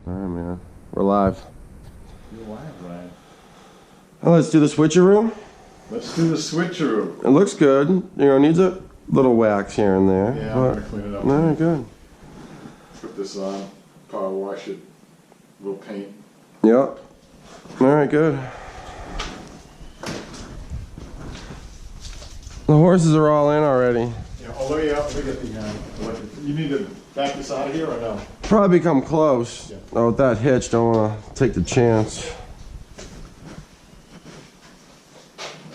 Alright, man. We're live. You're live, Ryan. Oh, let's do the switcheroo. Let's do the switcheroo. It looks good. You know, needs a little wax here and there. Yeah, but I'm gonna clean it up. Alright, good. Put this on, power wash it, a little paint. Yep. Alright, good. The horses are all in already. Yeah, oh, let me get the electric. You need to back this out of here or no? Probably come close. Yeah. Oh, with that hitch, don't want to take the chance.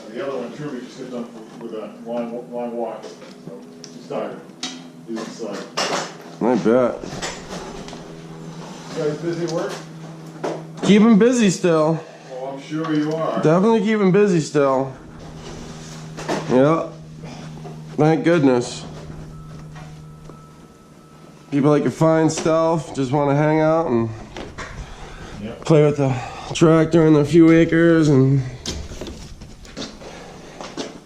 The other one, too, we just got done with a long walk. So he's tired. He's inside. I bet. You guys busy at work? Keep him busy still. Oh, I'm sure you are. Definitely keep him busy still. Yep. Thank goodness. People that can find stuff, just want to hang out and play with the tractor and the few acres and.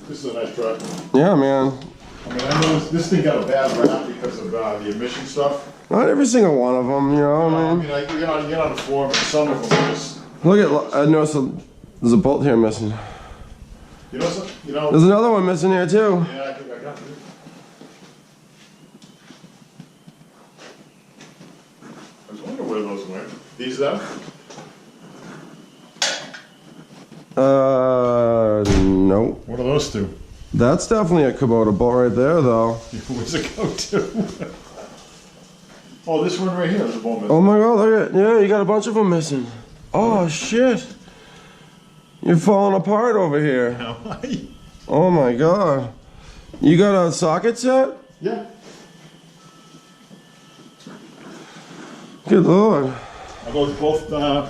This is a nice truck. Yeah, man. I mean, I know this thing got a bad rap because of the emission stuff. Not every single one of them, you know. I mean, like, you get on the floor, but some of them are just. Look at. I noticed there's a bolt here missing. You know. There's another one missing here too. Yeah, I think I got it. I was wondering where those went. These though? No. What are those two? That's definitely a Kubota bolt right there, though. Where's it go to? Oh, this one right here is a bolt missing. Oh my God! Look at yeah, you got a bunch of them missing. Oh shit! You're falling apart over here. How are you? Oh my God! You got a socket set? Yeah. Good Lord! Are those both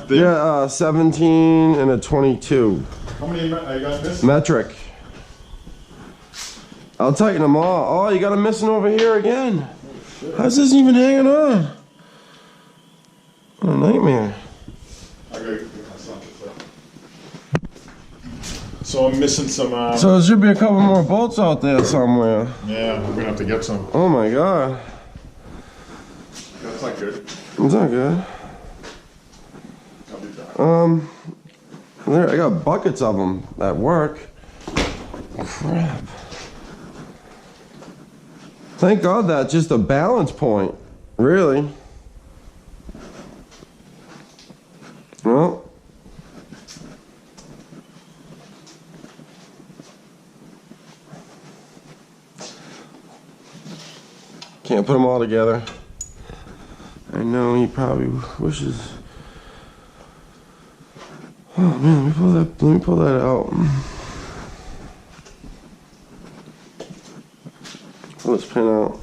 Yeah, 17 and a 22. How many I got this? Metric. I'll tighten them all. Oh, you got them missing over here again. How's this even hanging on? What a nightmare. I gotta get my socket set. So I'm missing some. So there should be a couple more bolts out there somewhere. Yeah, we're gonna have to get some. Oh my God. That's not good. It's not good. I'll be back. There, I got buckets of them at work. Crap. Thank God that's just a balance point, really. Well. Can't put them all together. I know he probably wishes. Oh man, let me pull that out. Pull this pin out.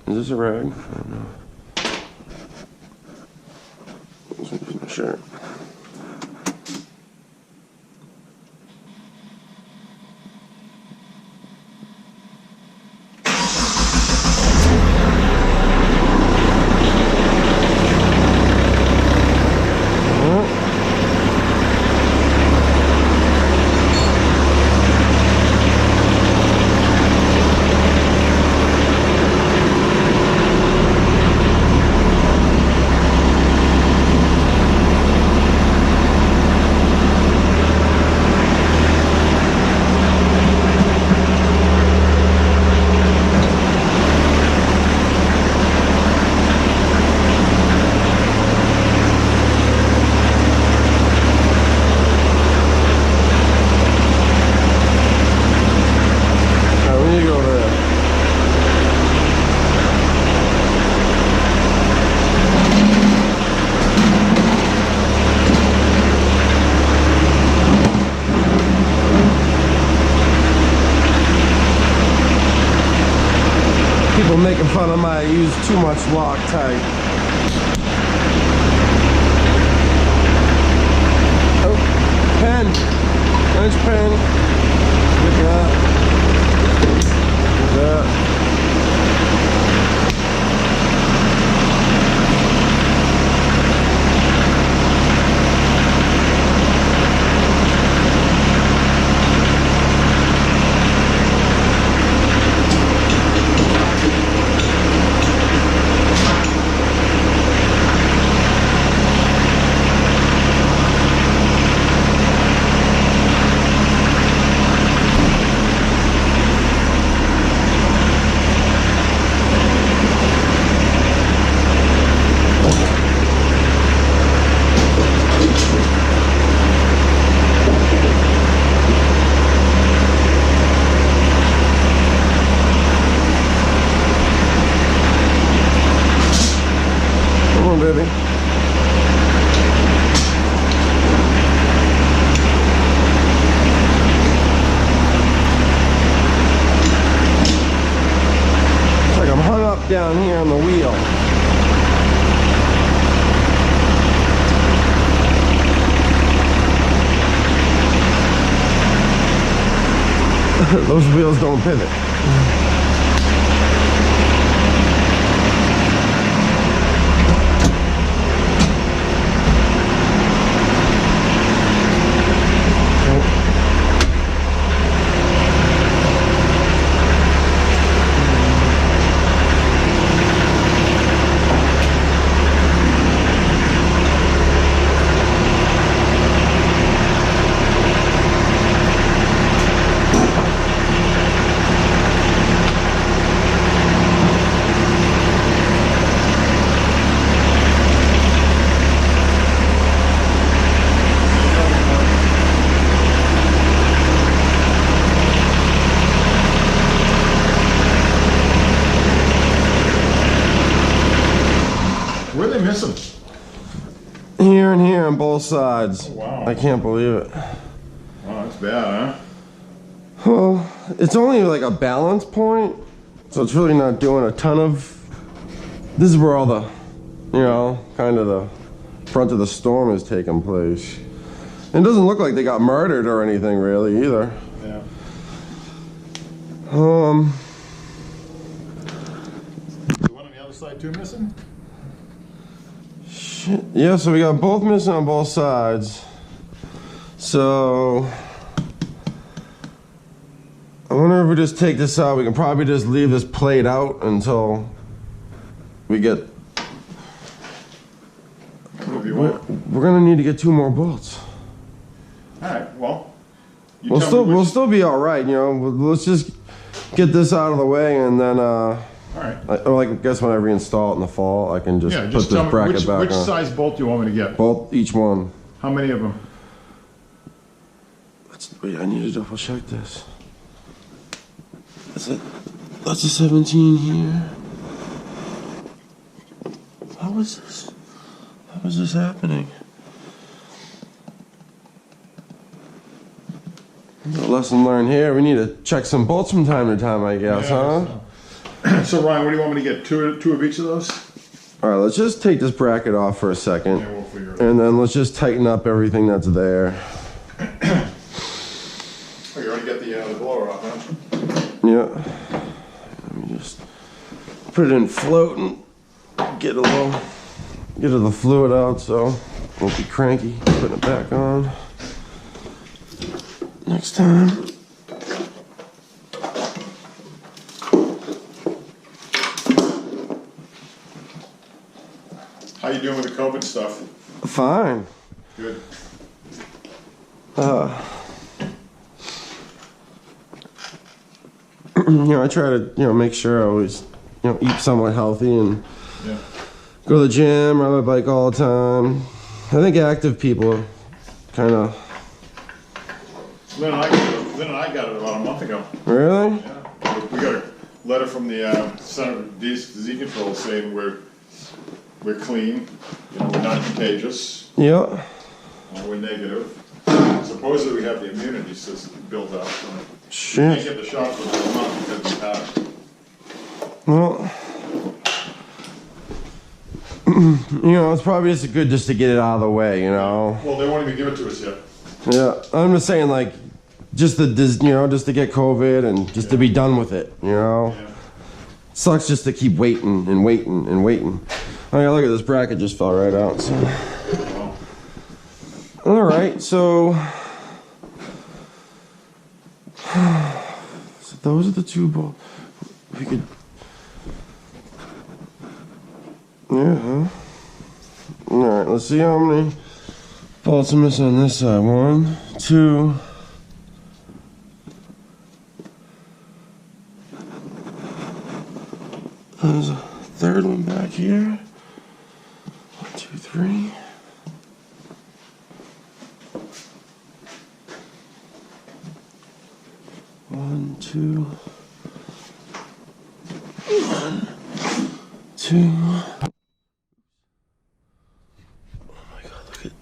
Is this a rag? I don't know. This one's my shirt. People making fun of my use too much Loctite. Oh, pen. Nice pen. Look at that. Look at that. Those wheels don't pivot. Where are they missing? Here and here on both sides. Oh, wow. I can't believe it. Oh, that's bad, huh? Well, it's only like a balance point, so it's really not doing a ton of... This is where all the, you know, kind of the front of the storm is taking place. It doesn't look like they got murdered or anything really either. Yeah. The one on the other side too missing? Shit. Yeah, so we got both missing on both sides. So I wonder if we just take this out. We can probably just leave this plate out until we get... If you want. We're gonna need to get 2 more bolts. Alright, well. You We'll tell still me which- we'll still be all right, you know. Let's just get this out of the way, and then Alright. I guess when I reinstall it in the fall, I can just Yeah, put just this tell me bracket which back on. size bolt do you want me to get? Both, each one. How many of them? Wait, I need to double check this. That's a 17 here. How is this? How is this happening? Lesson learned here. We need to check some bolts from time to time, I guess, huh? So Ryan, what do you want me to get? Two of each of those? All right, let's just take this bracket off for a second. Yeah, we'll figure it out. And then let's just tighten up everything that's there. Oh, you already got the blower off, huh? Yeah. Let me just put it in float and get the fluid out so it won't be cranky. Putting it back on. Next time. How you doing with the COVID stuff? Fine. Good. You know, I try to, make sure I always, eat somewhat healthy and Yeah. go to the gym, ride my bike all the time. I think active people kind of... Lynn and I got it about a month ago. Really? Yeah. We got a letter from the Center for Disease Control saying we're clean, we're not contagious, Yeah. we're negative. Supposedly we have the immunity system built up. So we can't Shit. get the shot for a month because we have it. Well, it's probably just good just to get it out of the way, Well, they won't even give it to us yet. Yeah, I'm just saying, like, just to get COVID and just to be done with it, Yeah. Sucks just to keep waiting and waiting and waiting. Oh yeah, look at this bracket just fell right out. So. Well, All right, so those are the 2 bolts. We could, yeah. Huh? All right, let's see how many bolts are missing on this side. 1, 2. There's a third one back here. 1, 2, 3. One, two. 1, 2. Oh my God! Look at.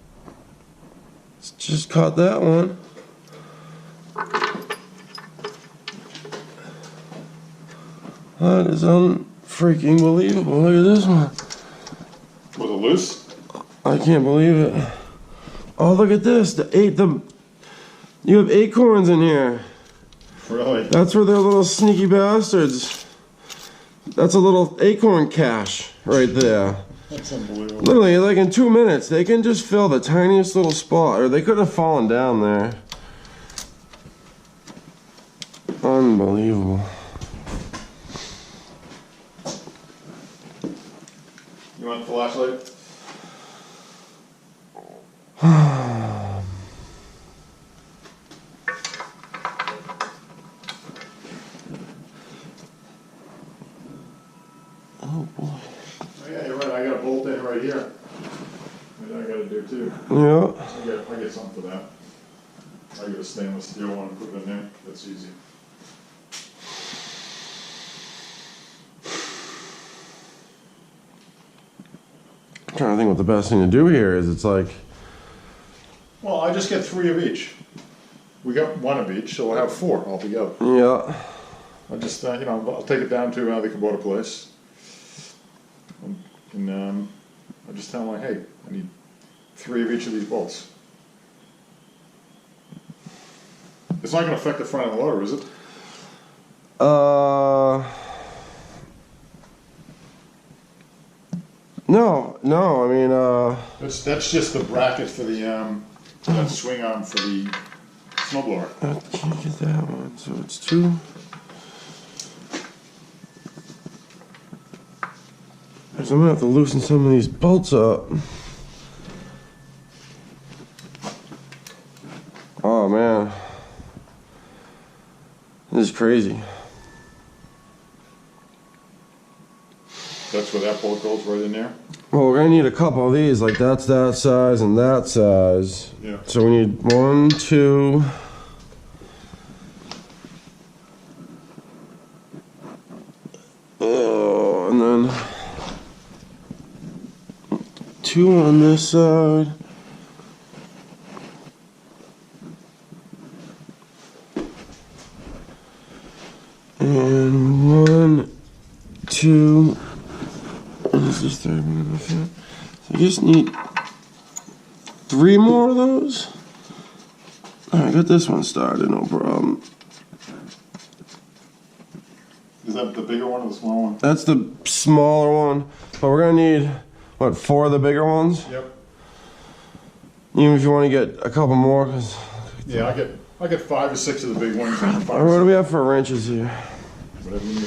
Just caught that one. That is unfreaking believable. Look at this one. was it loose? I can't believe it. Oh, look at this. You have acorns in here. Really? That's where they're little sneaky bastards. That's a little acorn cache right there. That's unbelievable. Literally, like in 2 minutes, they can just fill the tiniest little spot, or they could have fallen down there. Unbelievable. You want the flashlight? Oh boy. Oh, yeah, you're right. I got a bolt in right here. That I got to do too. Yeah. I get something for that. I get a stainless steel one and put it in there. That's easy. I'm trying to think what the best thing to do here is. It's like, Well, I just get 3 of each. We got 1 of each, so we'll have 4 altogether. yeah. I'll just, I'll take it down to the Kubota place. And I'll just tell them, like, hey, I need 3 of each of these bolts. It's not going to affect the front of the loader, is it? No, I mean, That's just the bracket for the that swing arm for the snowblower. I can't get that one, so it's 2. So I'm gonna have to loosen some of these bolts up. Oh man, this is crazy. That's where that bolt goes, right in there? Well, we're gonna need a couple of these, like that's that size and that size. Yeah. So we need 1, 2. Oh, and then 2 on this side. And 1, 2. And this is 3rd one. So I just need 3 more of those. Alright, got this one started, no problem. Is that the bigger one or the small one? That's the smaller one, but we're gonna need, what, 4 of the bigger ones? Yep. Even if you want to get a couple more, cause Yeah, I get 5 or 6 of the big ones. And 5 what or do we have for wrenches here? 6, whatever you need.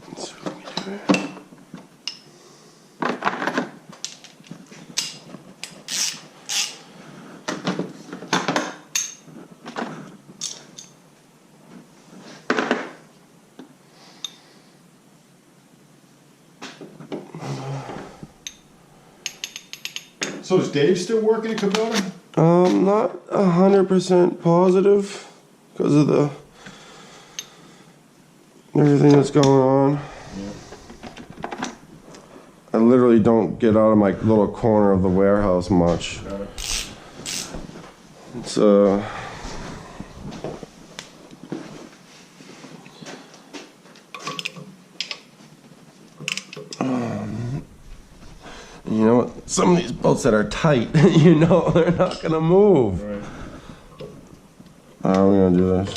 Let's see what we do here. So is Dave still working at Kubota? Not 100% positive because of the everything that's going on. Yeah. I literally don't get out of my little corner of the warehouse much. Got it. It's you know what? Some of these bolts that are tight, you know, they're not gonna move. Right. How are we gonna do this?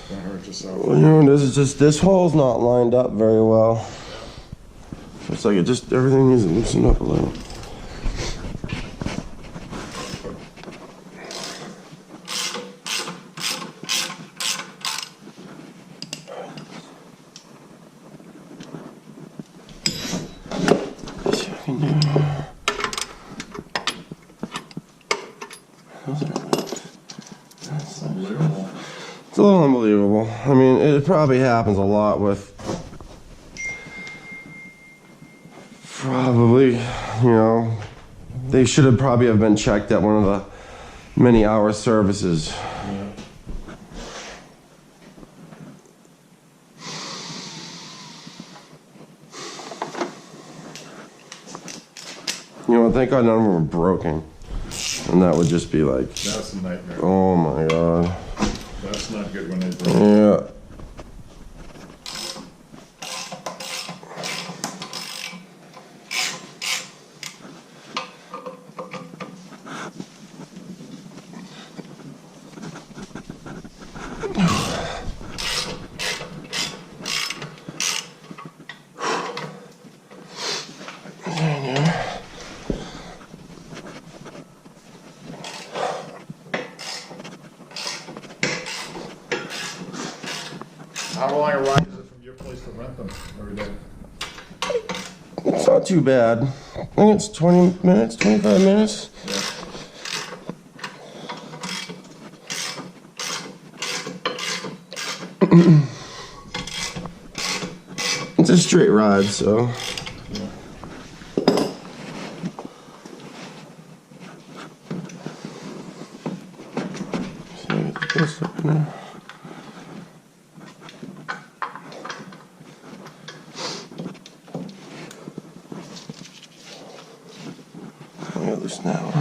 Don't hurt yourself. Well, you know, this hole's not lined up very well. It's like everything needs to loosen up a little. Let's see what I can do. That's unbelievable. It's a little unbelievable. I mean, it probably happens a lot with probably, you know, they should have probably have been checked at one of the many hour services. Yeah. You know, thank God none of them were broken. And that would just be like, That's a nightmare. oh my God. That's not good when they break. Yeah. how long a ride is it from your place to rent them every day? It's not too bad. I think it's 20 minutes, 25 minutes. Yeah. It's a straight ride, so. This up in there. Let me loosen that one.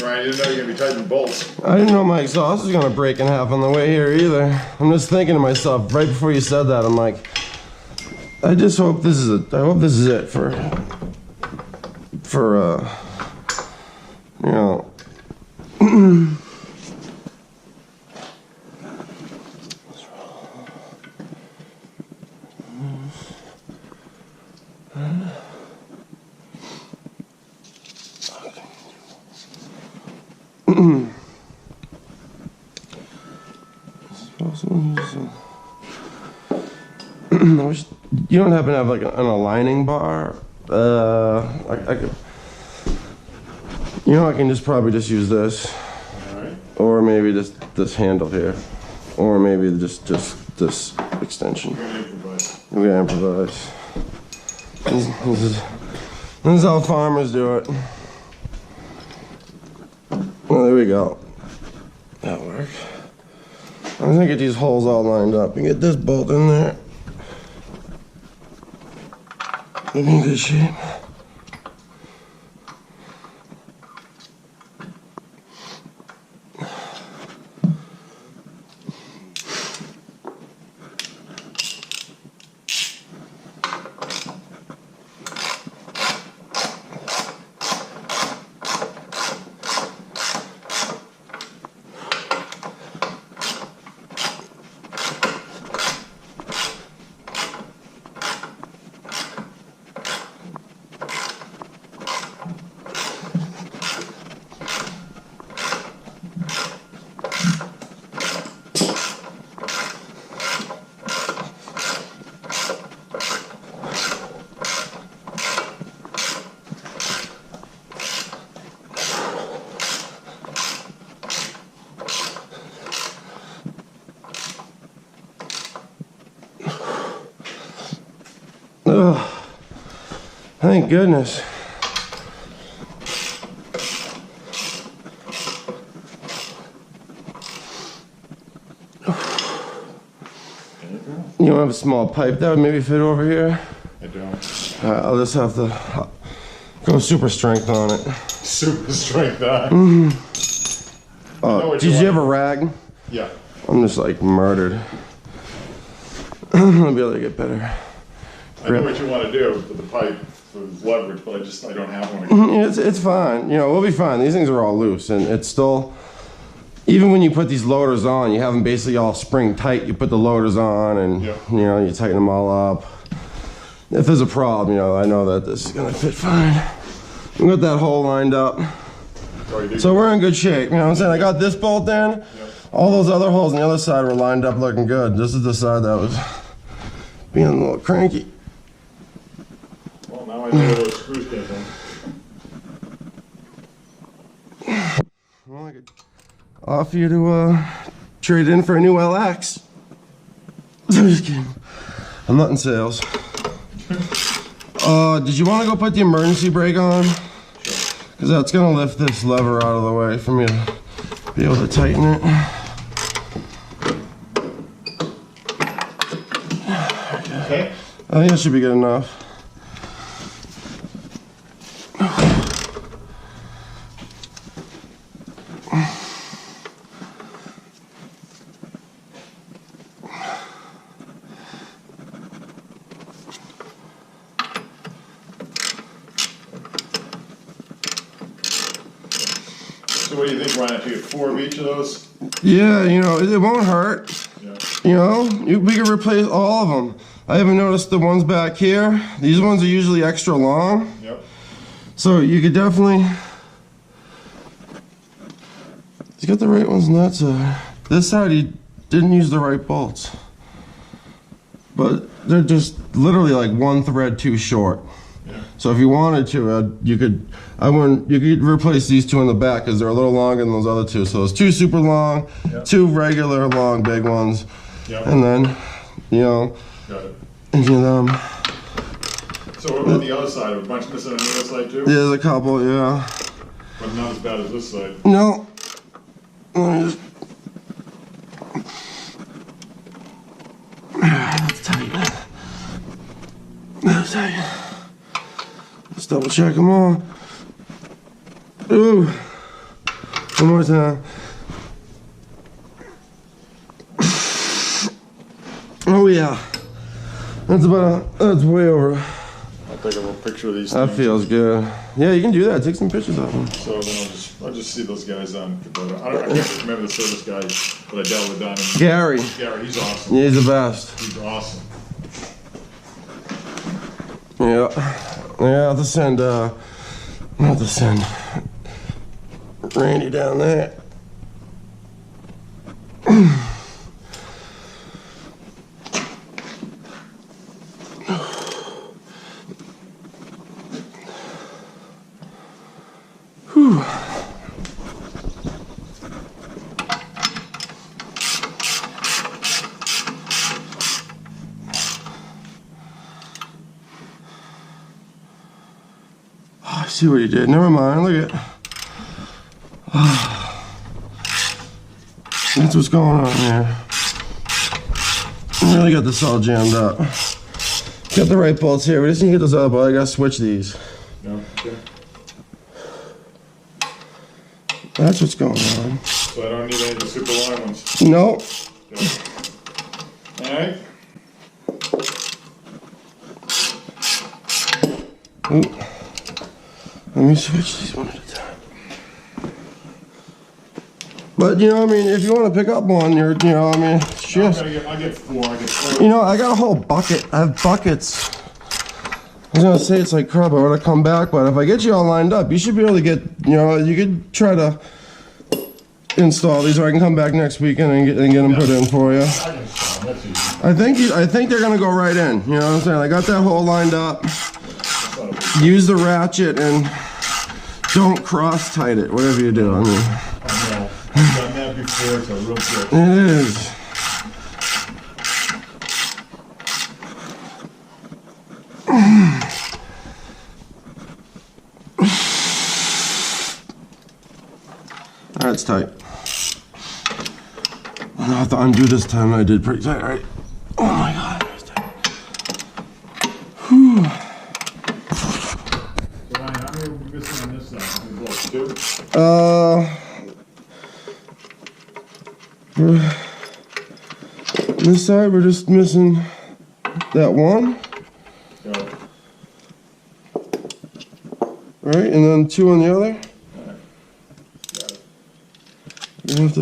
Ryan, you didn't know you're gonna be tightening bolts. I didn't know my exhaust was gonna break in half on the way here either. I'm just thinking to myself, right before you said that, I'm like, I just hope this is it. I hope this is it for you know. You don't happen to have like an aligning bar? I could. You know, I can just probably just use this, Alright. or maybe just this handle here, or maybe just this extension. We're gonna improvise. We're gonna improvise. This is how farmers do it. Well, there we go. That works. I'm gonna get these holes all lined up and get this bolt in there. Looking in good shape. Oh, thank goodness. You don't have a small pipe that would maybe fit over here? I don't. I'll just have to go super strength on it. Super strength on. Did you have a rag? Yeah. I'm just like murdered. I'll be able to get better. I know what you want to do with the pipe for leverage, but I don't have one. It's fine. You know, we'll be fine. These things are all loose, and it's still. Even when you put these loaders on, you have them basically all spring tight. You put the loaders on, and Yeah. you know, you tighten them all up. If there's a problem, you know, I know that this is gonna fit fine. We got that hole lined up, so we're in good shape. You know what I'm saying? I got this bolt in. Yep. All those other holes on the other side were lined up, looking good. This is the side that was being a little cranky. Well, now I know where those screws came from. Well, I could offer you to trade in for a new LX. I'm just kidding. I'm not in sales. Did you want to go put the emergency brake on? Because that's going to lift this lever out of the way for me to be able to tighten it. Okay. I think that should be good enough. So what do you think, Ryan? If you get 4 of each of those? Yeah, you know, it won't hurt. Yeah. You know, we could replace all of them. I haven't noticed the ones back here. These ones are usually extra long. Yep. So you could definitely. He's got the right ones on that side. This side he didn't use the right bolts. But they're just literally like one thread too short. Yeah. So if you wanted to, you could replace these two in the back because they're a little longer than those other two. So there's two super long, Yep. two regular long big ones. Yep. And then, you know, Got it. engine them. So what about the other side? A bunch missing on the other side too? There's a couple, yeah. But not as bad as this side. No. Let me just. That's tight. That's tight. Let's double check them all. Ooh. One more time. Oh yeah. That's that's way over. I'll take a little picture of these That things. feels good. Yeah, you can do that. Take some pictures of them. So then I'll just see those guys on. I can't remember the service guy, but I dealt with down in Gary. Gary. He's awesome. Yeah, he's the best. He's awesome. Yeah. Yeah, I'll have to send, Randy down there. Whew. I see what you did. Never mind. Look at. That's what's going on here. Really got this all jammed up. Got the right bolts here. We just need to get those other bolts. I gotta switch these. No. Okay. That's what's going on. So I don't need any of the super long ones. Nope. Okay. All right. Ooh. Let me switch these one at a time. But you know, I mean, if you want to pick up one, you know, I mean, it's just. I'll get four. I get four. You know, I got a whole bucket. I have buckets. I was gonna say it's like crap. I would have come back, but if I get you all lined up, you should be able to get. You know, you could try to install these, or I can come back next weekend and get them put in for you. I can install them. That's easy. I think they're gonna go right in. You know what I'm saying? I got that hole lined up. That's not a big Use the ratchet and don't cross tight it. Whatever you do. I mean, I know. I've done that before. It's a real trick. it is. That's tight. I'll have to undo this time. I did pretty tight, right? Oh my god, that's tight. Whew. So Ryan, how many are we missing on this side? What, two? This side we're just missing that one, Got it. right? And then two on the other. Got it. You have to.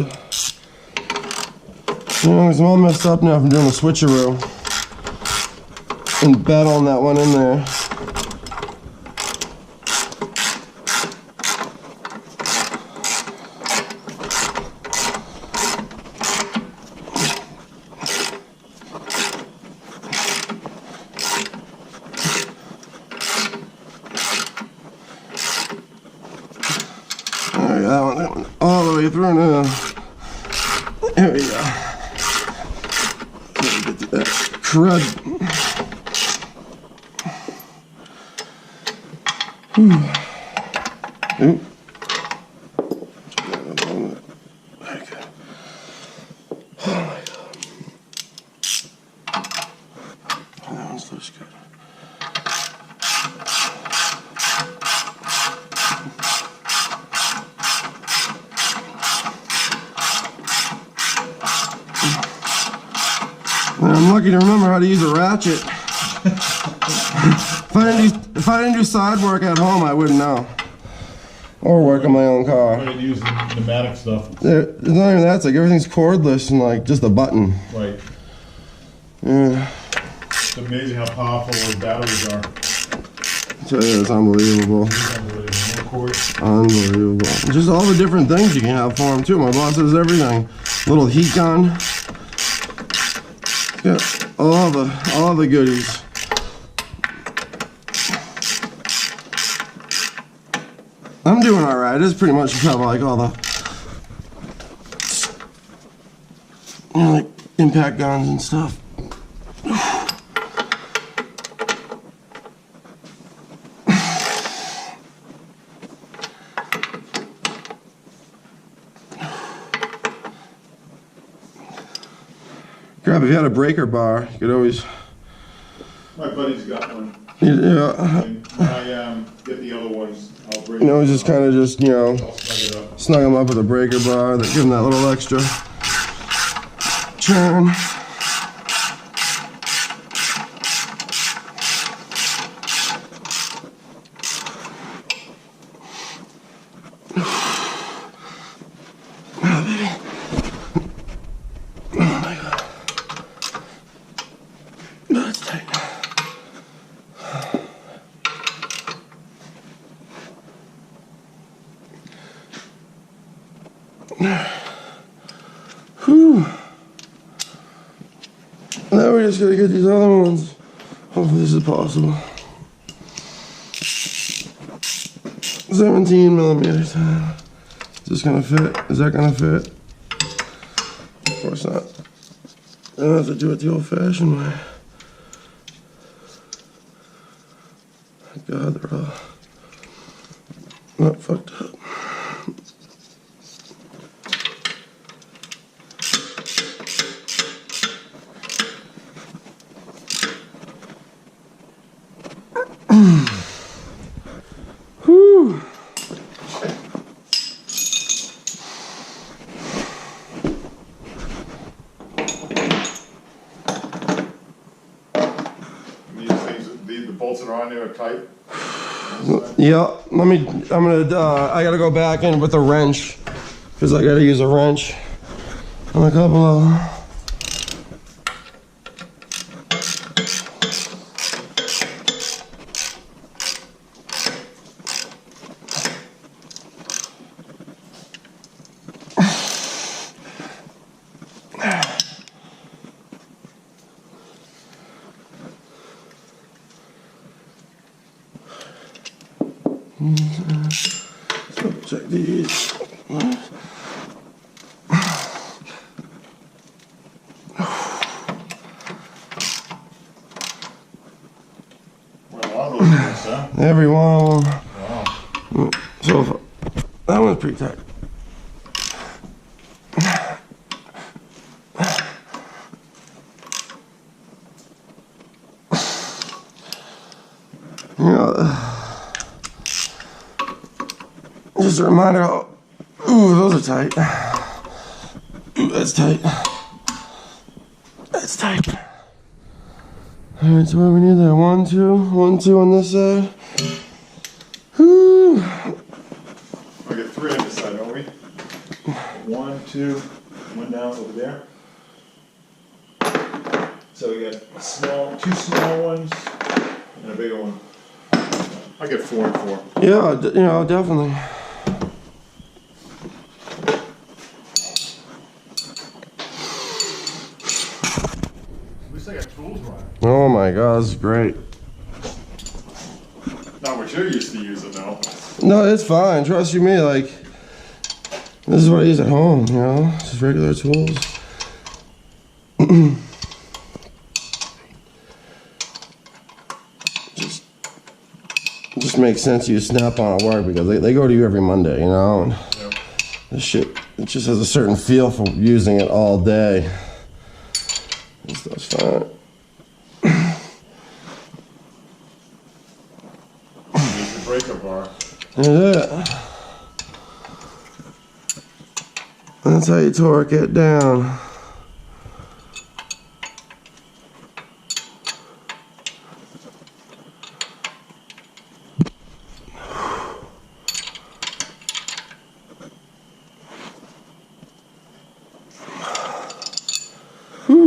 You know, 'cause I'm all messed up now from doing the switcheroo and battling that one in there. Alright, that one all the way through now. There we go. Get that crud. Oop. Okay. Oh my god. Oh, that one's looks good. Man, I'm lucky to remember how to use a ratchet. If I didn't do side work at home, I wouldn't know. or work on my own I car. could use the pneumatic stuff. It's not even that, it's like everything's cordless and like just a button. Right. Yeah, It's amazing how powerful those batteries are. it's unbelievable. It's unbelievable. No cords. Unbelievable. Just all the different things you can have for them too. My boss does everything. Little heat gun. Yeah, all the goodies. I'm doing all right. It's pretty much kind of like all the, like impact guns and stuff. Crap, if you had a breaker bar, you could always. My buddy's got one. Yeah. And when I get the other ones, I'll bring You know, just kind of just, you know, I'll snug it up. snug them up with a breaker bar, that give them that little extra churn. Oh, baby. Oh my God. That's tight. Whew. Now we just gotta get these other ones. Hopefully this is possible. 17 millimeters. Is this gonna fit? Is that gonna fit? Of course not. I don't have to do it the old-fashioned way. God, they're all not fucked up. Whew. These things, the bolts that are on there are tight. Yeah, I gotta go back in with a wrench, because I gotta use a wrench on a couple of them. So check these. Well, all those things, huh? Every one of them. Wow. So that one's pretty tight. You know, just a reminder how, ooh, those are tight. Ooh, that's tight. That's tight. Alright, so what do we need there? 1, 2, 1, 2 on this side. Whew. We get 3 on this side, don't we? 1, 2, 1 down over there. So we got two small ones and a bigger one. I get 4 and 4. Yeah, you know, definitely. At least I got tools running. Oh my God, this is great. Not what you're used to using, though. No, it's fine. Trust you me, like, this is what I use at home, you know? Just regular tools. Just makes sense you Snap-on at work because they go to you every Monday, you know? And Yep. this shit, it just has a certain feel for using it all day. This stuff's fine. Here's the breaker bar. Yeah. That's how you torque it down.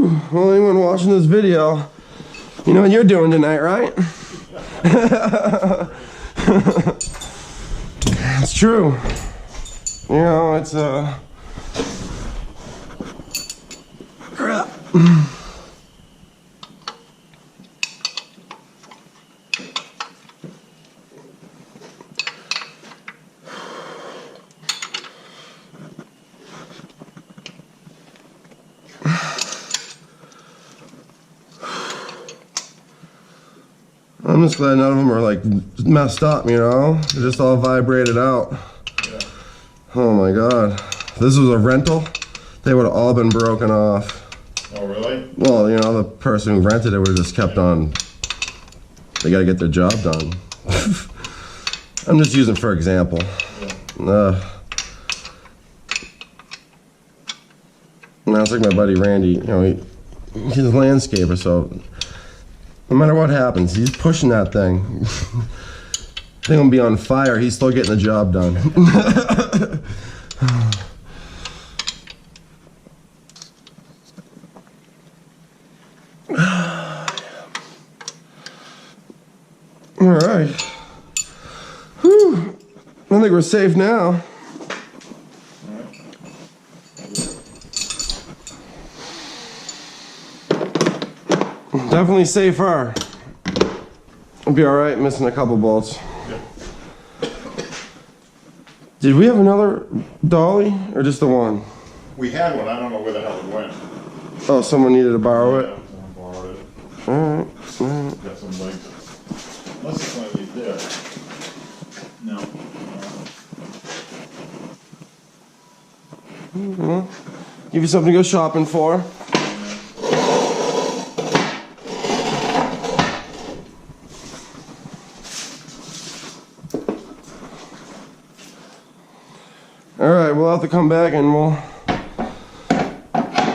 Whew. Well, anyone watching this video, you know what you're doing tonight, right? It's true. You know, it's crap. I'm just glad none of them are like messed up, you know? They're just all vibrated out. Yeah. Oh my god. If this was a rental, they would have all been broken off. Oh, really? Well, you know, the person who rented it would have just kept on. They gotta get their job done. I'm just using for example. Yeah. Now it's like my buddy Randy, you know, he's a landscaper, so no matter what happens, he's pushing that thing. Thing will be on fire, he's still getting the job done. Alright. Whew. I think we're safe now. Definitely safer. I'll be alright missing a couple bolts. Yeah. Did we have another dolly or just the one? We had one, I don't know where the hell it went. Oh, someone needed to borrow it? Yeah, someone borrowed it. Alright, alright. Got some legs. Unless it's one of these there. No. Well, give you something to go shopping for. Alright, we'll have to come back and we'll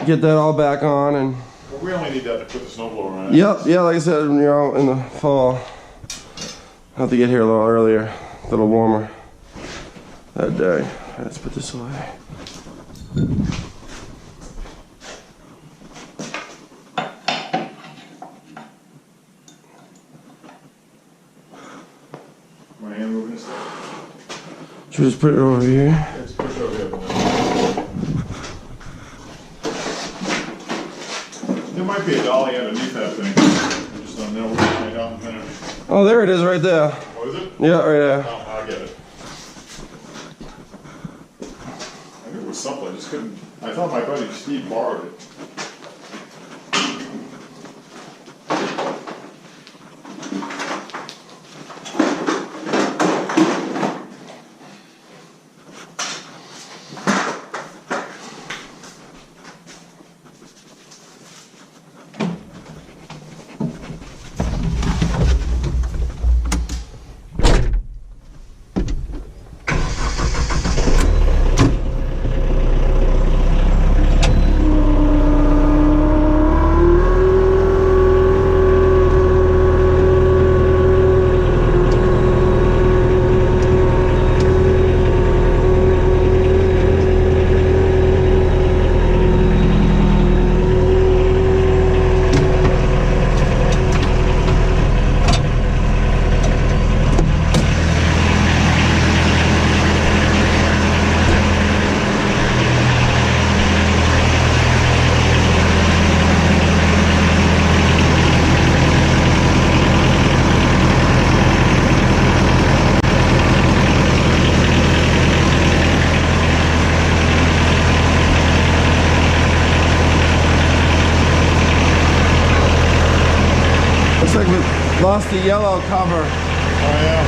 get that all back on and Well, we only need that to put the snowblower on it. yep, yeah, like I said, you know, in the fall. I'll have to get here a little earlier, a little warmer that day. Let's put this away. My hand moving and stuff. Should we just put it over here? Let's push over here. There might be a dolly underneath that thing. I just don't know. We'll find out in a minute. Oh, there it is right there. Oh, is it? Yeah, right there. Oh, I'll get it. I knew it was something. I just couldn't. I thought my buddy Steve borrowed it. Looks like we lost the yellow cover. Oh, yeah,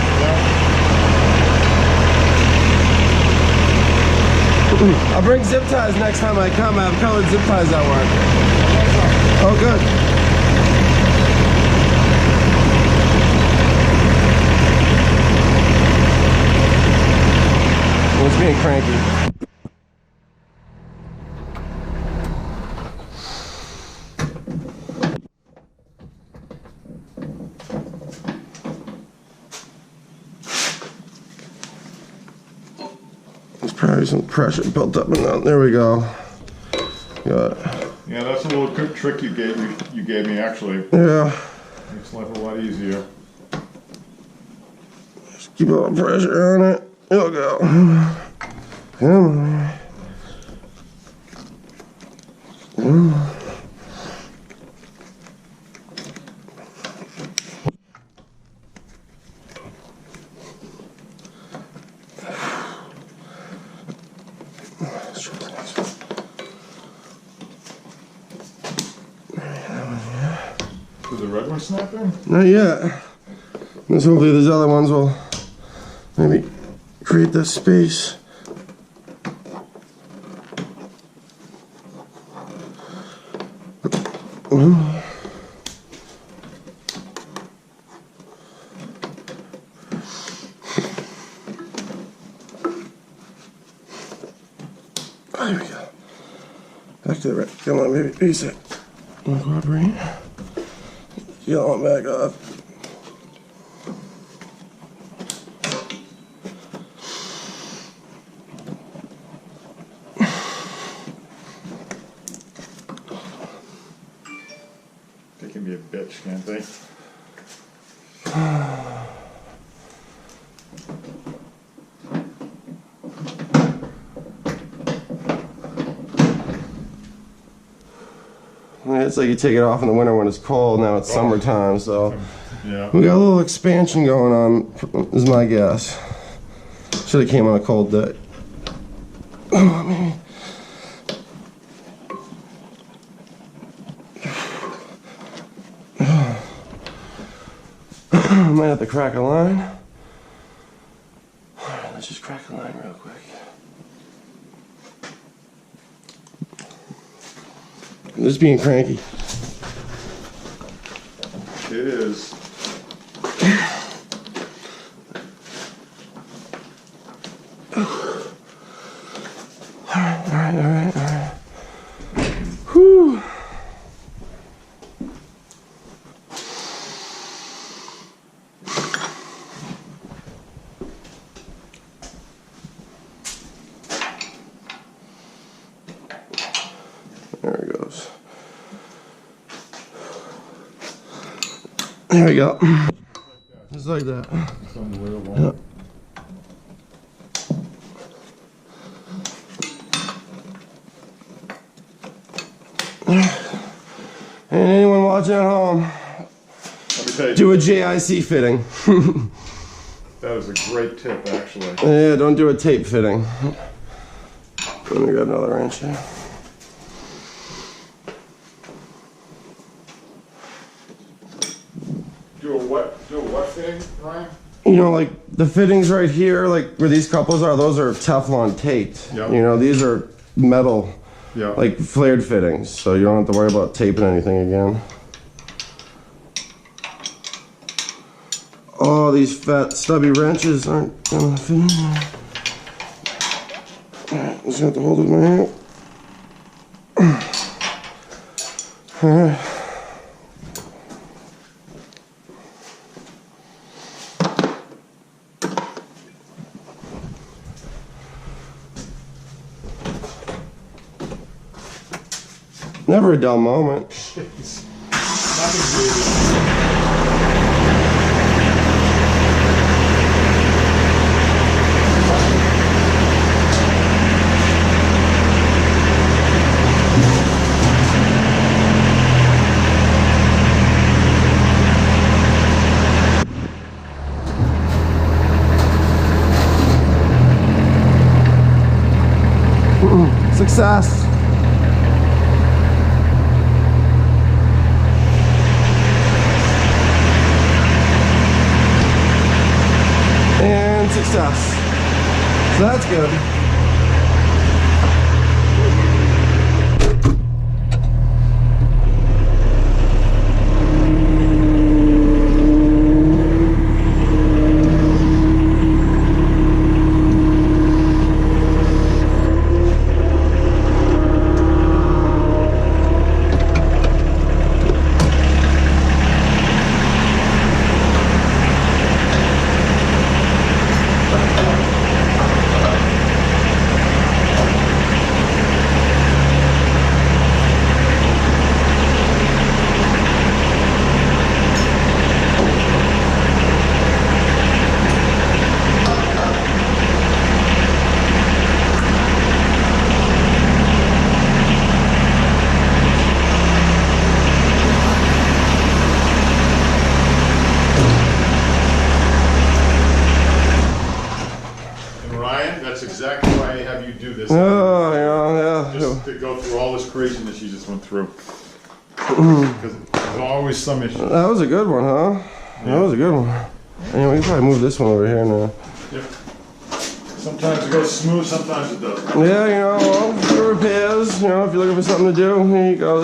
I'll bring zip ties next time I come. I have colored zip ties that work. Oh, good. It's being cranky. There's probably some pressure built up in that. There we go. Got it. Yeah, that's a little quick trick you gave me actually. Yeah. Makes life a lot easier. Just keep a little pressure on it. It'll go. Come on. Come on. Did the red one snap in? Not yet. Let's hopefully these other ones will maybe create this space. There we go. Back to the red. Come on, baby. Reset. Cooperate. Yellow one back up. They can be a bitch, can't they? It's like you take it off in the winter when it's cold. Now it's summertime, so Yeah. we got a little expansion going on, is my guess. Should have came on a cold day. Oh, maybe. Might have to crack a line. All right, let's just crack a line real quick. I'm just being cranky. It is. All right. Whew. There it goes. There we go. Just like that. It's unbelievable. Yep. And anyone watching at home, Let me tell you, do a JIC fitting. that is a great tip, actually. Yeah, don't do a tape fitting. Let me grab another wrench here. Do a what fitting, Ryan? You know, like the fittings right here, like where these couples are, those are Teflon taped. Yep. You know, these are metal, Yeah. like flared fittings, so you don't have to worry about taping anything again. Oh, these fat stubby wrenches aren't gonna fit in there. Alright, just have to hold it with my hand. Alright. Never a dull moment. Nothing's easy. Success. And success. So that's good. Ryan, that's exactly why I have you do this. Oh, yeah. Just to go through all this craziness you just went through. Because there's always some issue. That was a good one, huh? Yeah. That was a good one. Anyway, we can probably move this one over here now. Yep. Sometimes it goes smooth, sometimes it doesn't. Yeah, you know, well, for repairs, you know, if you're looking for something to do, here you go.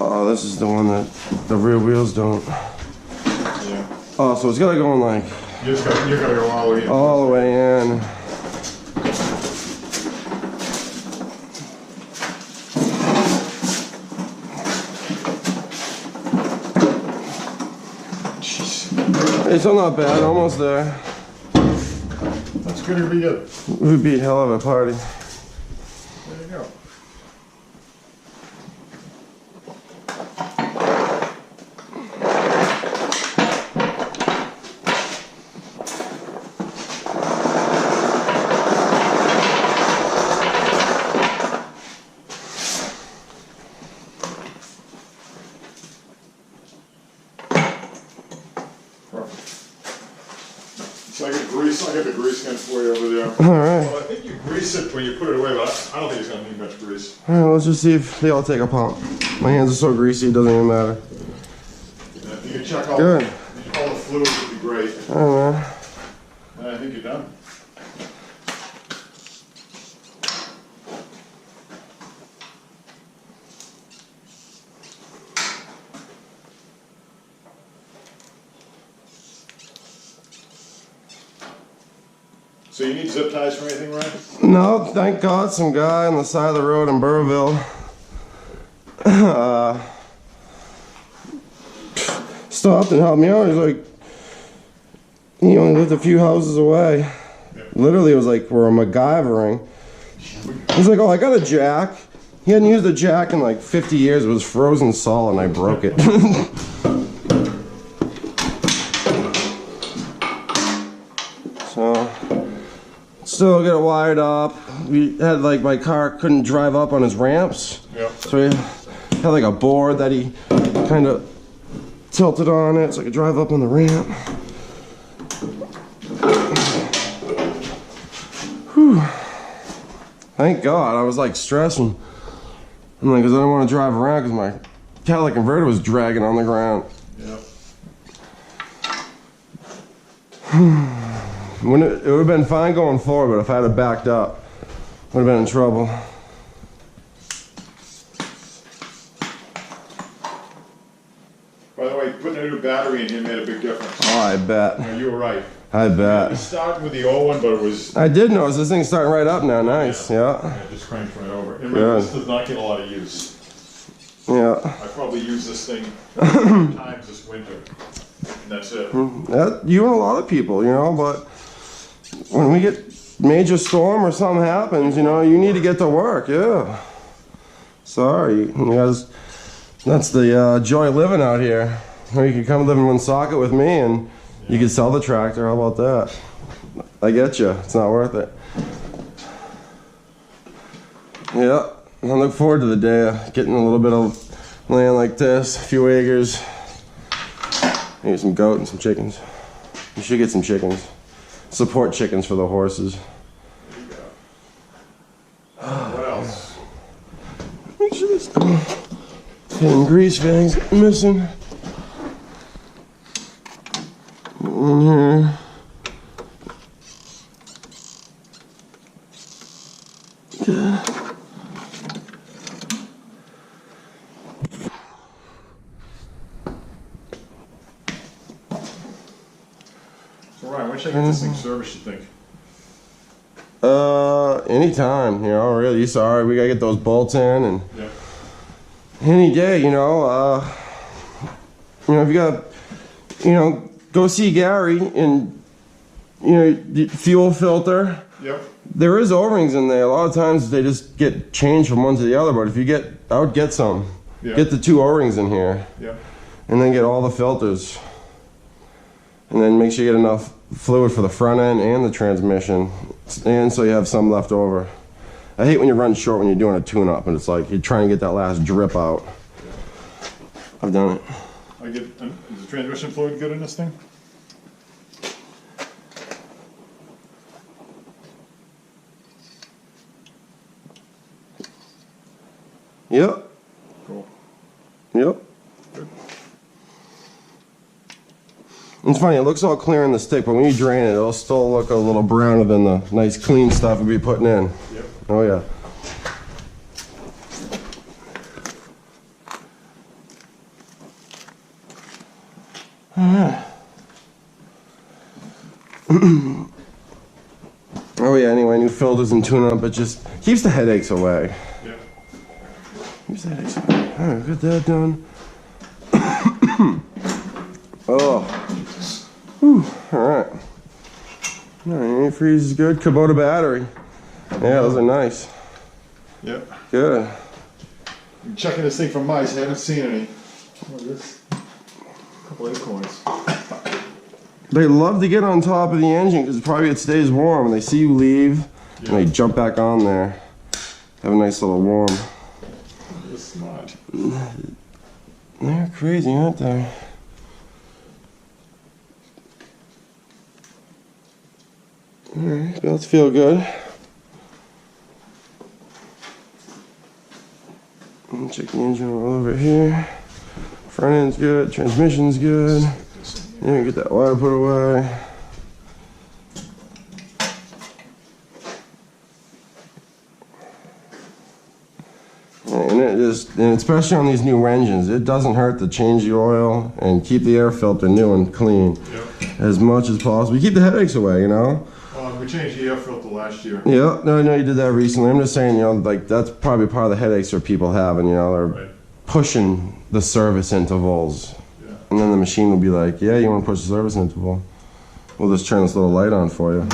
Oh, this is the one that the rear wheels don't. Yeah. Oh, so it's gotta go in like You're gonna go all the way in. all the way in. It's still not bad, almost there. That's gonna be it. We'd be a hell of a party. There you go. So I get the grease gun for you over there. Alright. Well, I think you grease it when you put it away, but I don't think it's gonna need much grease. Alright, let's just see if they all take a pump. My hands are so greasy, it doesn't even matter. Yeah, if you can check all, Good. all the fluids would be great. Alright, man. And I think you're done. So you need zip ties for anything, Ryan? No, thank God, some guy on the side of the road in Burrville stopped and helped me out. He's like, he only lived a few houses away. Yep. Literally, it was like we're MacGyvering. He's like, oh, I got a jack. He hadn't used a jack in like 50 years. It was frozen solid and I broke it. So, still get it wired up. We had like, my car couldn't drive up on his ramps. Yep. So he had like a board that he kind of tilted on it so I could drive up on the ramp. Whew. Thank God. I was like stressing. I'm like, because I didn't want to drive around because my catalytic converter was dragging on the ground. Yep. It would have been fine going forward, but if I had it backed up, I would have been in trouble. By the way, putting a new battery in here made a big difference. Oh, I bet. Yeah, you were right. I We bet. started with the old one, but it was I did notice this thing's starting right up now. Nice, yeah. yeah, it just cranked right over. And remember, this does not get a lot of use. Yeah. I probably used this thing 2 times this winter, and that's it. You and a lot of people, you know, but when we get major storm or something happens, you know, you need to get to work, yeah. Sorry, you guys, that's the joy of living out here. Or you can come live in Woonsocket with me and you can sell the tractor, how about that? I get you, it's not worth it. Yeah, I look forward to the day of getting a little bit of land like this, a few acres. Maybe some goat and some chickens. You should get some chickens. Support chickens for the horses. There you go. What else? Make sure this getting grease fangs missing. In here. Okay. So Ryan, when should I get this thing serviced, you think? Anytime, you know, really. Sorry, we gotta get those bolts in and Yeah. any day, you know, if you got, you know, go see Gary and, you know, the fuel filter. Yep. There is O-rings in there. A lot of times they just get changed from one to the other, but if you get, I would get some. Yeah. Get the 2 O-rings in here. Yep. And then get all the filters. And then make sure you get enough fluid for the front end and the transmission. And so you have some left over. I hate when you run short when you're doing a tune-up and it's like you're trying to get that last drip out. I've done it. Is the transmission fluid good in this thing? Yep. Cool. Yep. It's funny, it looks all clear in the stick, but when you drain it, it'll still look a little browner than the nice clean stuff we'll be putting in. Yep. Oh yeah. Oh yeah, anyway, new filters and tune-up, it just keeps the headaches away. Yep. Keeps the headaches away. Alright, got that done. Oh. Whew, alright. Alright, antifreeze is good. Kubota battery. Yeah, those are nice. Yep. Good. I'm checking this thing for mice. I haven't seen any. What is this? A couple acorns. They love to get on top of the engine because probably it stays warm and they see you leave and they jump back on there. Have a nice little warm. They're smart. They're crazy, aren't they? Alright, belts feel good. Check the engine all over here. Front end's good, transmission's good. Yeah, get that wire put away. And especially on these new engines, it doesn't hurt to change the oil and keep the air filter new and clean as much as possible. You keep the headaches away, you know? We changed the air filter last year. Yeah, no, I know you did that recently. I'm just saying, you know, like that's probably part of the headaches that people having, you know, they're pushing the service intervals. Yeah. And then the machine will be like, yeah, you want to push the service interval? We'll just turn this little light on for you.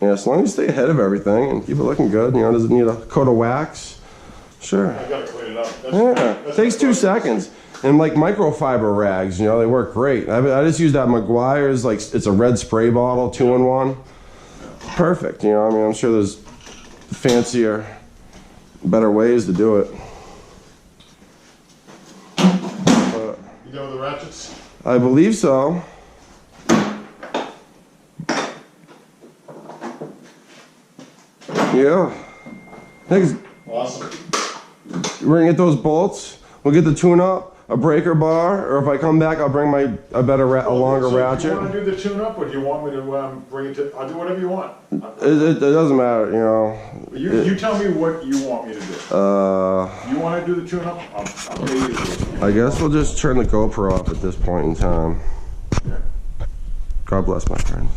Yeah, as long as you stay ahead of everything and keep it looking good, you know, does it need a coat of wax? Sure. I gotta clean it up. Yeah, takes 2 seconds. And like microfiber rags, you know, they work great. I just use that McGuire's, like, it's a red spray bottle, 2-in-1. Perfect, you know, I mean, I'm sure there's fancier, better ways to do it. But You done with the ratchets? I believe so. Yeah. Thanks. Awesome. We're gonna get those bolts. We'll get the tune-up, a breaker bar, or if I come back, I'll bring a longer ratchet. Do you want to do the tune-up, or do you want me to bring it to? I'll do whatever you want. It doesn't matter, you know. You tell me what you want me to do. You want to do the tune-up? I'll pay you to do it. I guess we'll just turn the GoPro off at this point in time. Yeah. God bless my friends.